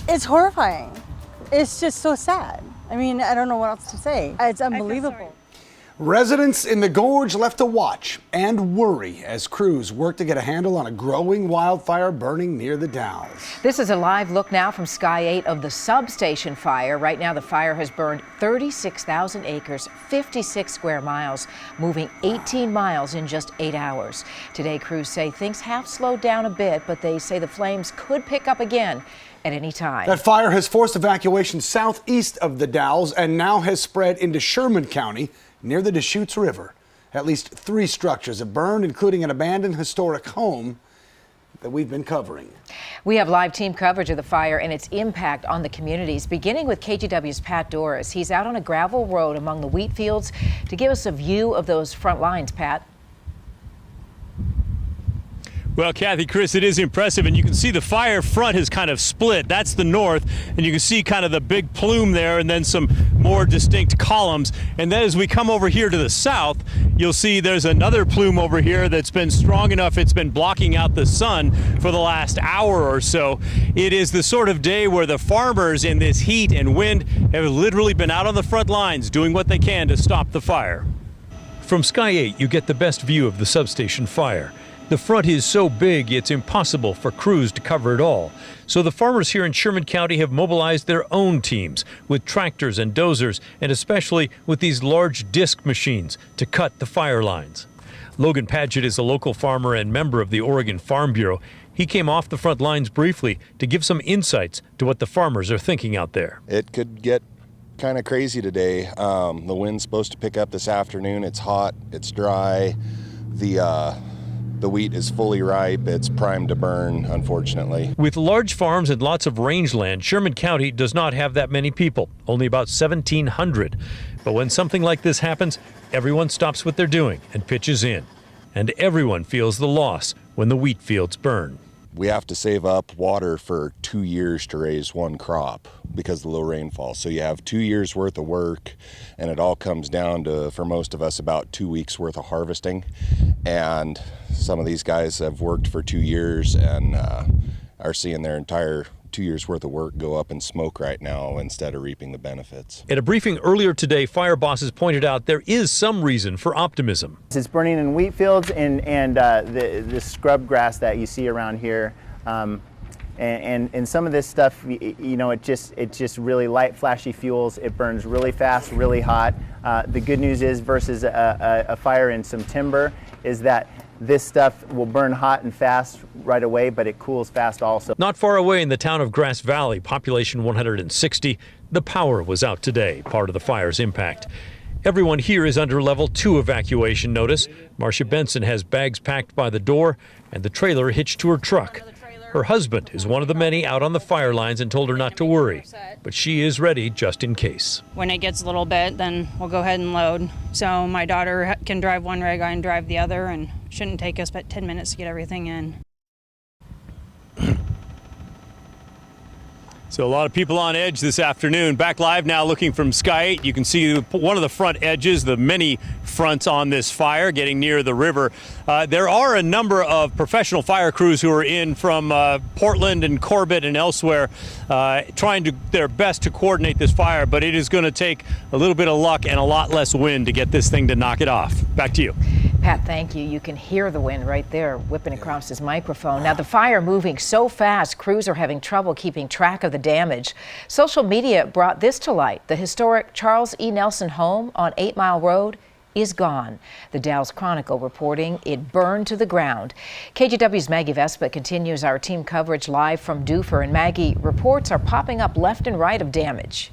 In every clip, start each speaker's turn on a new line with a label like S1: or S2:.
S1: It's horrifying. It's just so sad. I mean, I don't know what else to say. It's unbelievable.
S2: Residents in the gorge left to watch and worry as crews work to get a handle on a growing wildfire burning near the Dalles.
S3: This is a live look now from Sky 8 of the Substation Fire. Right now, the fire has burned 36,000 acres, 56 square miles, moving 18 miles in just 8 hours. Today, crews say things have slowed down a bit, but they say the flames could pick up again at any time.
S2: That fire has forced evacuation southeast of the Dalles and now has spread into Sherman County near the Deschutes River. At least 3 structures have burned, including an abandoned historic home that we've been covering.
S3: We have live team coverage of the fire and its impact on the communities, beginning with KGW's Pat Doris. He's out on a gravel road among the wheat fields to give us a view of those front lines. Pat.
S4: Well, Kathy, Chris, it is impressive, and you can see the fire front has kind of split. That's the north, and you can see kind of the big plume there and then some more distinct columns. And then as we come over here to the south, you'll see there's another plume over here that's been strong enough it's been blocking out the sun for the last hour or so. It is the sort of day where the farmers in this heat and wind have literally been out on the front lines doing what they can to stop the fire. From Sky 8, you get the best view of the Substation Fire. The front is so big, it's impossible for crews to cover it all. So the farmers here in Sherman County have mobilized their own teams with tractors and dozers, and especially with these large disc machines to cut the fire lines. Logan Padgett is a local farmer and member of the Oregon Farm Bureau. He came off the front lines briefly to give some insights to what the farmers are thinking out there.
S5: It could get kind of crazy today. The wind's supposed to pick up this afternoon. It's hot, it's dry. The wheat is fully ripe. It's primed to burn, unfortunately.
S4: With large farms and lots of rangeland, Sherman County does not have that many people, only about 1,700. But when something like this happens, everyone stops what they're doing and pitches in. And everyone feels the loss when the wheat fields burn.
S5: We have to save up water for 2 years to raise one crop because of the low rainfall. So you have 2 years worth of work, and it all comes down to, for most of us, about 2 weeks worth of harvesting. And some of these guys have worked for 2 years and are seeing their entire 2 years worth of work go up in smoke right now instead of reaping the benefits.
S4: At a briefing earlier today, fire bosses pointed out there is some reason for optimism.
S6: It's burning in wheat fields and the scrub grass that you see around here. And some of this stuff, you know, it just really light, flashy fuels. It burns really fast, really hot. The good news is, versus a fire in some timber, is that this stuff will burn hot and fast right away, but it cools fast also.
S4: Not far away in the town of Grass Valley, population 160, the power was out today, part of the fire's impact. Everyone here is under level 2 evacuation notice. Marcia Benson has bags packed by the door and the trailer hitched to her truck. Her husband is one of the many out on the fire lines and told her not to worry, but she is ready just in case.
S7: When it gets a little bit, then we'll go ahead and load. So my daughter can drive one rig, I can drive the other, and it shouldn't take us but 10 minutes to get everything in.
S4: So a lot of people on edge this afternoon. Back live now looking from Sky 8. You can see one of the front edges, the many fronts on this fire getting near the river. There are a number of professional fire crews who are in from Portland and Corbett and elsewhere trying their best to coordinate this fire, but it is going to take a little bit of luck and a lot less wind to get this thing to knock it off. Back to you.
S3: Pat, thank you. You can hear the wind right there whipping across his microphone. Now, the fire moving so fast, crews are having trouble keeping track of the damage. Social media brought this to light. The historic Charles E. Nelson home on 8 Mile Road is gone. The Dalles Chronicle reporting it burned to the ground. KGW's Maggie Vespa continues our team coverage live from Dufur. And Maggie, reports are popping up left and right of damage.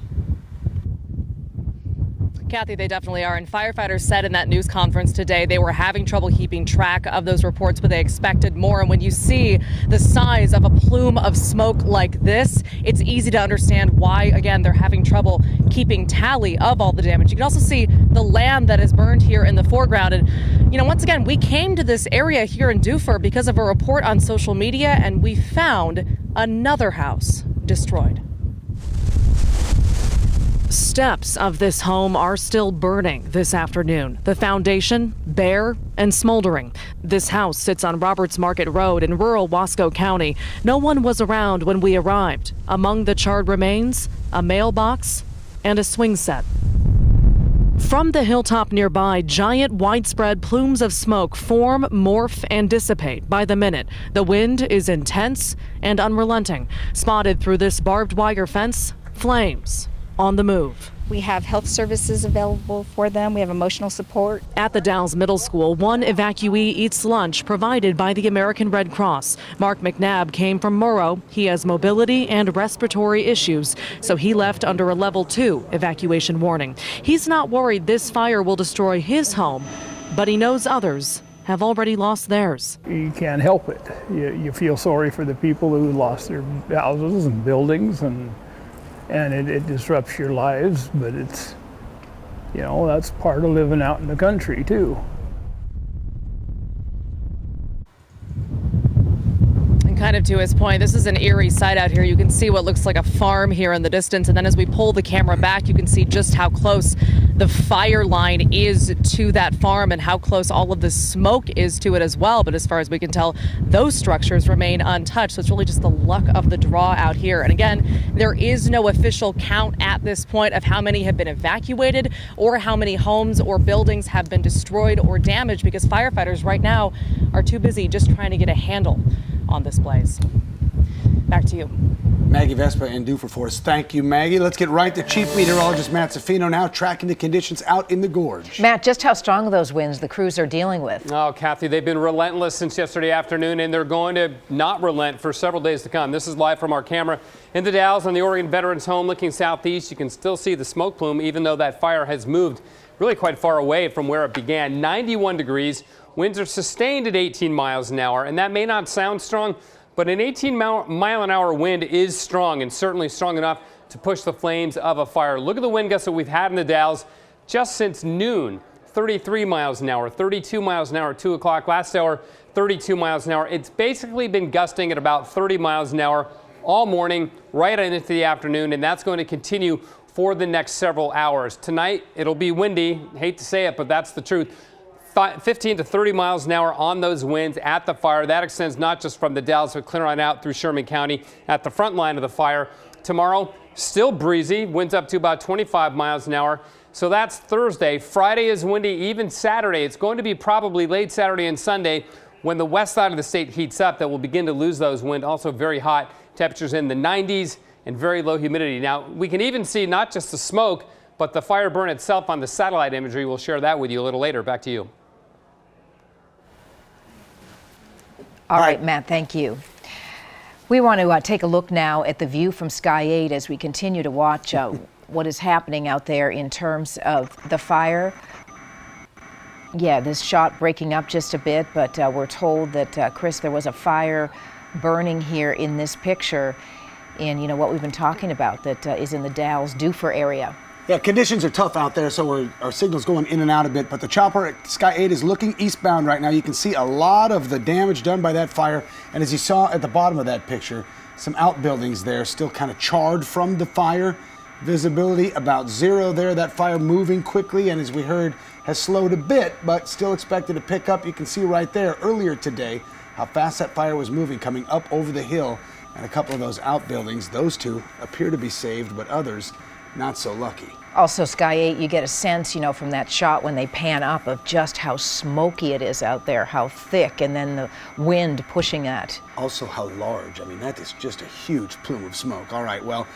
S8: Kathy, they definitely are. And firefighters said in that news conference today they were having trouble keeping track of those reports, but they expected more. And when you see the size of a plume of smoke like this, it's easy to understand why, again, they're having trouble keeping tally of all the damage. You can also see the land that is burned here in the foreground. And, you know, once again, we came to this area here in Dufur because of a report on social media, and we found another house destroyed. Steps of this home are still burning this afternoon. The foundation bare and smoldering. This house sits on Roberts Market Road in rural Wasco County. No one was around when we arrived. Among the charred remains, a mailbox and a swing set. From the hilltop nearby, giant widespread plumes of smoke form, morph, and dissipate by the minute. The wind is intense and unrelenting. Spotted through this barbed wire fence, flames on the move.
S9: We have health services available for them. We have emotional support.
S8: At the Dalles Middle School, one evacuee eats lunch provided by the American Red Cross. Mark McNabb came from Murrow. He has mobility and respiratory issues, so he left under a level 2 evacuation warning. He's not worried this fire will destroy his home, but he knows others have already lost theirs.
S10: You can't help it. You feel sorry for the people who lost their houses and buildings, and it disrupts your lives, but it's, that's part of living out in the country too.
S8: And kind of to his point, this is an eerie sight out here. You can see what looks like a farm here in the distance, and then as we pull the camera back, you can see just how close the fire line is to that farm and how close all of the smoke is to it as well. But as far as we can tell, those structures remain untouched. So it's really just the luck of the draw out here. And again, there is no official count at this point of how many have been evacuated or how many homes or buildings have been destroyed or damaged, because firefighters right now are too busy just trying to get a handle on this blaze. Back to you.
S2: Maggie Vespa in Dufur for us. Thank you, Maggie. Let's get right to Chief Meteorologist Matt Safino now tracking the conditions out in the gorge.
S3: Matt, just how strong are those winds the crews are dealing with?
S11: Oh, Kathy, they've been relentless since yesterday afternoon, and they're going to not relent for several days to come. This is live from our camera in the Dalles on the Oregon Veterans Home looking southeast. You can still see the smoke plume, even though that fire has moved really quite far away from where it began. 91 degrees. Winds are sustained at 18 miles an hour, and that may not sound strong, but an 18-mile-an-hour wind is strong, and certainly strong enough to push the flames of a fire. Look at the wind gusts that we've had in the Dalles just since noon. 33 miles an hour, 32 miles an hour, 2 o'clock. Last hour, 32 miles an hour. It's basically been gusting at about 30 miles an hour all morning, right into the afternoon, and that's going to continue for the next several hours. Tonight, it'll be windy. Hate to say it, but that's the truth. 15 to 30 miles an hour on those winds at the fire. That extends not just from the Dalles, but clear on out through Sherman County at the front line of the fire. Tomorrow, still breezy, winds up to about 25 miles an hour. So that's Thursday. Friday is windy, even Saturday. It's going to be probably late Saturday and Sunday when the west side of the state heats up that we'll begin to lose those winds. Also very hot, temperatures in the 90s and very low humidity. Now, we can even see not just the smoke, but the fire burn itself on the satellite imagery. We'll share that with you a little later. Back to you.
S3: All right, Matt, thank you. We want to take a look now at the view from Sky 8 as we continue to watch what is happening out there in terms of the fire. Yeah, this shot breaking up just a bit, but we're told that, Chris, there was a fire burning here in this picture in, what we've been talking about that is in the Dalles, Dufur area.
S2: Yeah, conditions are tough out there, so our signal's going in and out a bit, but the chopper at Sky 8 is looking eastbound right now. You can see a lot of the damage done by that fire, and as you saw at the bottom of that picture, some outbuildings there still kind of charred from the fire. Visibility about 0 there. That fire moving quickly, and as we heard, has slowed a bit, but still expected to pick up. You can see right there earlier today how fast that fire was moving, coming up over the hill, and a couple of those outbuildings, those two appear to be saved, but others not so lucky.
S3: Also, Sky 8, you get a sense, from that shot when they pan up of just how smoky it is out there, how thick, and then the wind pushing that.
S2: Also how large. I mean, that is just a huge plume of smoke. All right, well,